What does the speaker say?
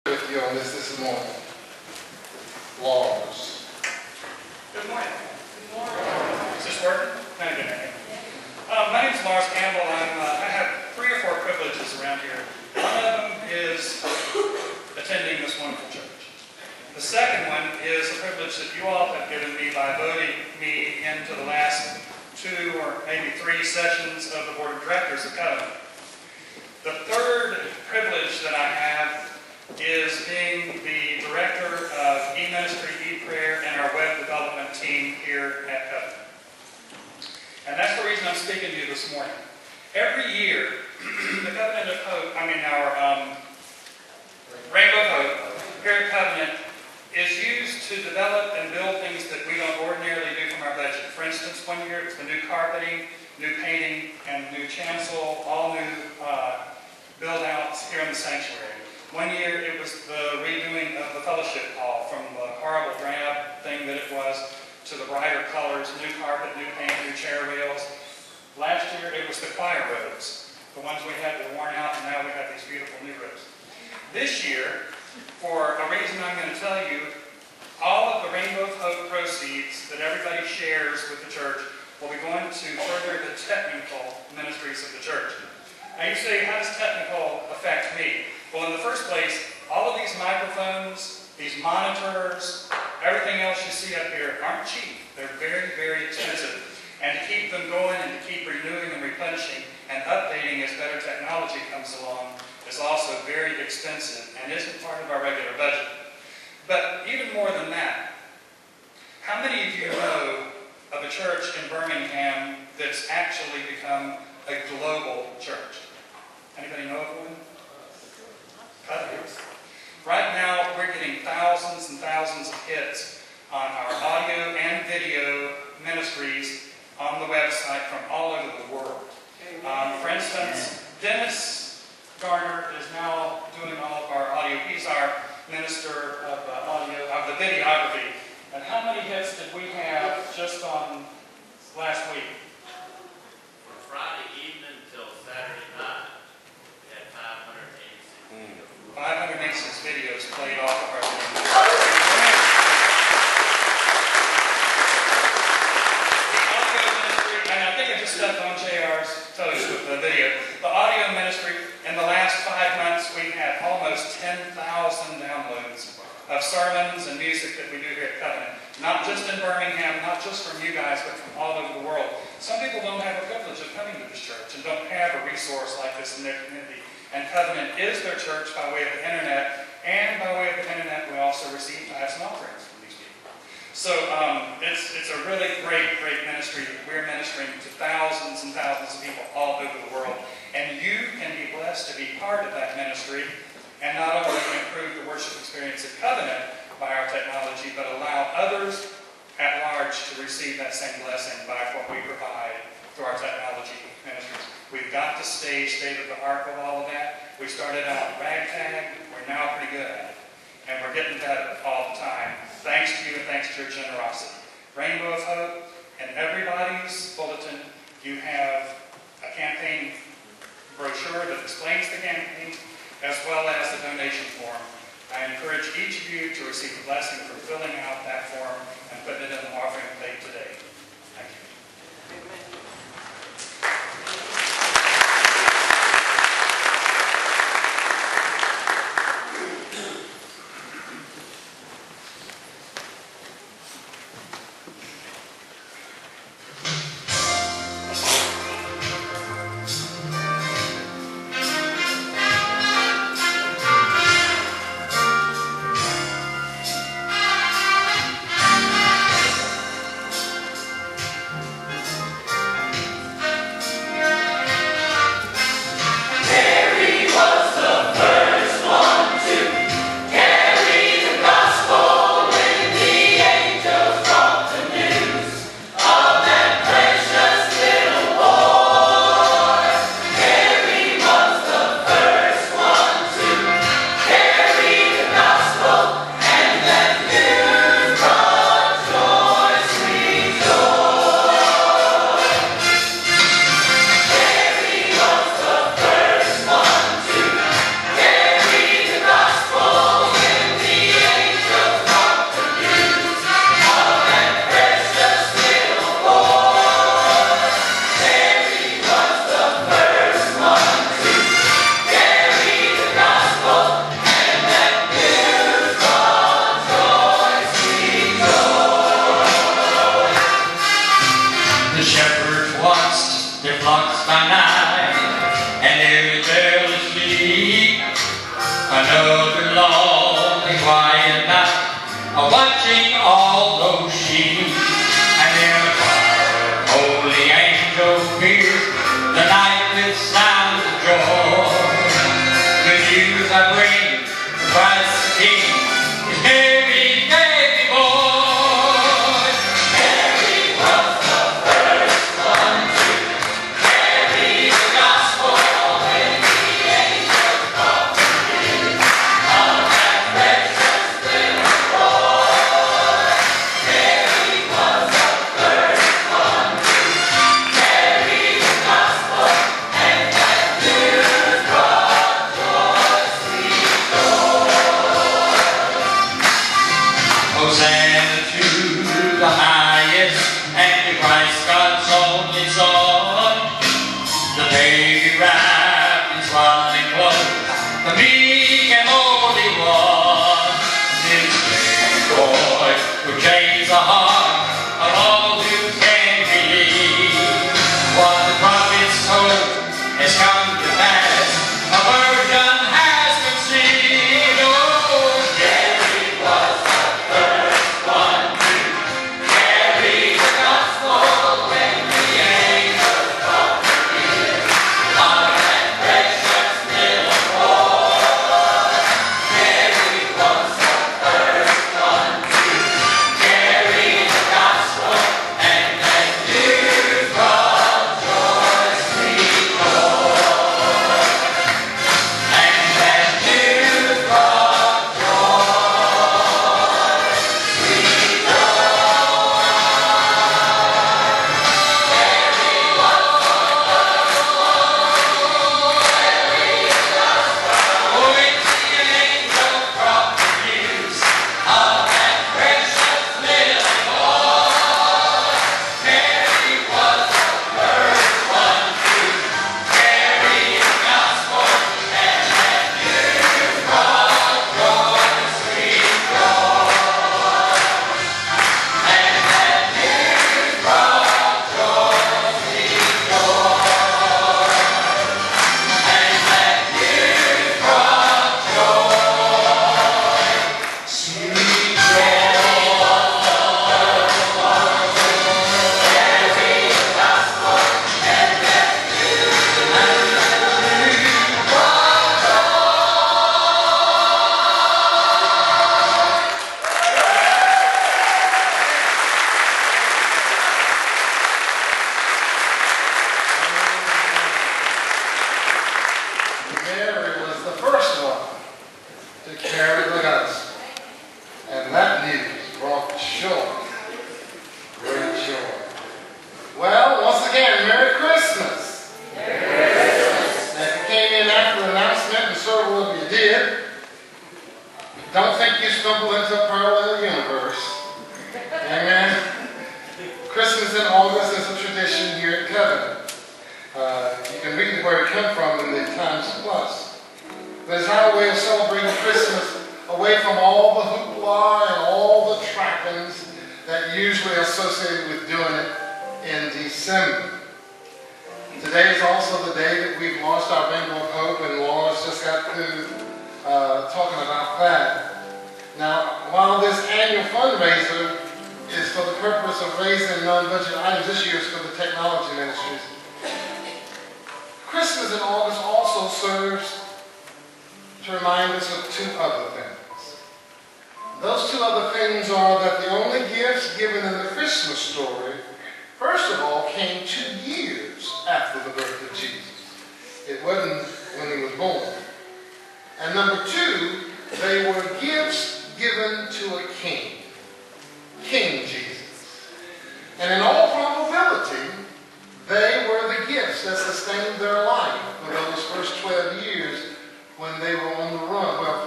With you on this morning. Laws. Good morning. Good morning. Is this working? Kind of good. My name is Lars Campbell. I have 3 or 4 privileges around here. One of them is attending this wonderful church. The second one is a privilege that you all have given me by voting me into the last 2 or maybe 3 sessions of the Board of Directors of Covenant. The third privilege that I have is being the director of e-ministry, e-prayer, and our web development team here at Covenant. And that's the reason I'm speaking to you this morning. Every year, the Covenant of Hope, our Rainbow of Hope here at Covenant is used to develop and build things that we don't ordinarily do from our budget. For instance, one year it was the new carpeting, new painting, and new chancel, all new build-outs here in the sanctuary. One year it was the redoing of the fellowship hall from the horrible drab thing that it was to the brighter colors, new carpet, new paint, new chair rails. Last year it was the choir robes. The ones we had were worn out, and now we have these beautiful new robes. This year, for a reason I'm going to tell you, all of the Rainbow of Hope proceeds that everybody shares with the church will be going to further the technical ministries of the church. Now you say, how does technical affect me? Well, in the first place, all of these microphones, these monitors, everything else you see up here aren't cheap. They're very, very expensive. And to keep them going and to keep renewing and replenishing and updating as better technology comes along is also very expensive and isn't part of our regular budget. But even more than that, how many of you know of a church in Birmingham that's actually become a global church? Anybody know of one? Others. Right now, we're getting thousands and thousands of hits on our audio and video ministries on the website from all over the world. For instance, Dennis Garner is now doing all of our audio. He's our minister of audio, of the videography. And how many hits did we have just on last week? From Friday evening till Saturday night, we had 586 videos played off of our video. The audio ministry, and I think I just stepped on JR's toes with the video. The audio ministry, in the last 5 months, we've had almost 10,000 downloads of sermons and music that we do here at Covenant. Not just in Birmingham, not just from you guys, but from all over the world. Some people don't have the privilege of coming to this church and don't have a resource like this in their community. And Covenant is their church by way of the internet, and by way of the internet we also receive tithes and offerings from these people. So it's a really great, great ministry that we're ministering to thousands and thousands of people all over the world. And you can be blessed to be part of that ministry and not only improve the worship experience at Covenant by our technology, but allow others at large to receive that same blessing by what we provide through our technology ministries. We've got to stay state-of-the-art with all of that. We started out ragtag. We're now pretty good at it. And we're getting better all the time. Thanks to you and thanks to your generosity. Rainbow of Hope, and everybody's bulletin, you have a campaign brochure that explains the campaign, as well as the donation form. I encourage each of you to receive a blessing for filling out that form and putting it in the offering plate today. Thank you. lonely, quiet night, watching all those sheep, and then a choir of holy angels pierce the night with sounds of joy. The news I bring, Christ the King, is Mary, baby boy. Mary was the first one to carry the gospel when the angels brought the news of that precious little boy. Mary was the first one to carry the gospel, and that news brought joy, sweet joy. Hosanna to the highest, and to Christ God's only Son. The baby wrapped in swaddling clothes, the meek and lowly one. This baby boy would change the heart of all who can believe. What the prophets told has come to pass, a virgin has conceived. Oh, Mary was the first one to carry the gospel when the angels brought the news of that precious little boy. Mary was the first one to carry the gospel, and that news brought joy, sweet joy. And that news brought joy, sweet joy. Mary was the first one to carry the gospel when the angels brought the news of that precious little boy. Mary was the first one to carry the gospel, and that news brought joy, sweet joy. And that news brought joy, sweet joy. And that news brought joy, sweet Mary was the first one to carry the gospel, and that news brought joy, great joy. Well, once again, Merry Christmas. And if you came in after the announcement, and several of you did, don't think you stumbled into a parallel universe. Amen. Christmas in August is a tradition here at Covenant. You can read where it came from in the Times Plus. But it's our way of celebrating Christmas away from all the hoopla and all the trappings that usually are associated with doing it in December. Today is also the day that we've launched our Rainbow of Hope, and Laura's just got through talking about that. Now, while this annual fundraiser is for the purpose of raising non-budget items, this year is for the technology ministries, Christmas in August also serves to remind us of two other things. Those two other things are that the only gifts given in the Christmas story, first of all, came 2 years after the birth of Jesus. It wasn't when he was born. And number two, they were gifts given to a king, King Jesus. And in all probability, they were the gifts that sustained their life for those first 12 years when they were on the run. Well,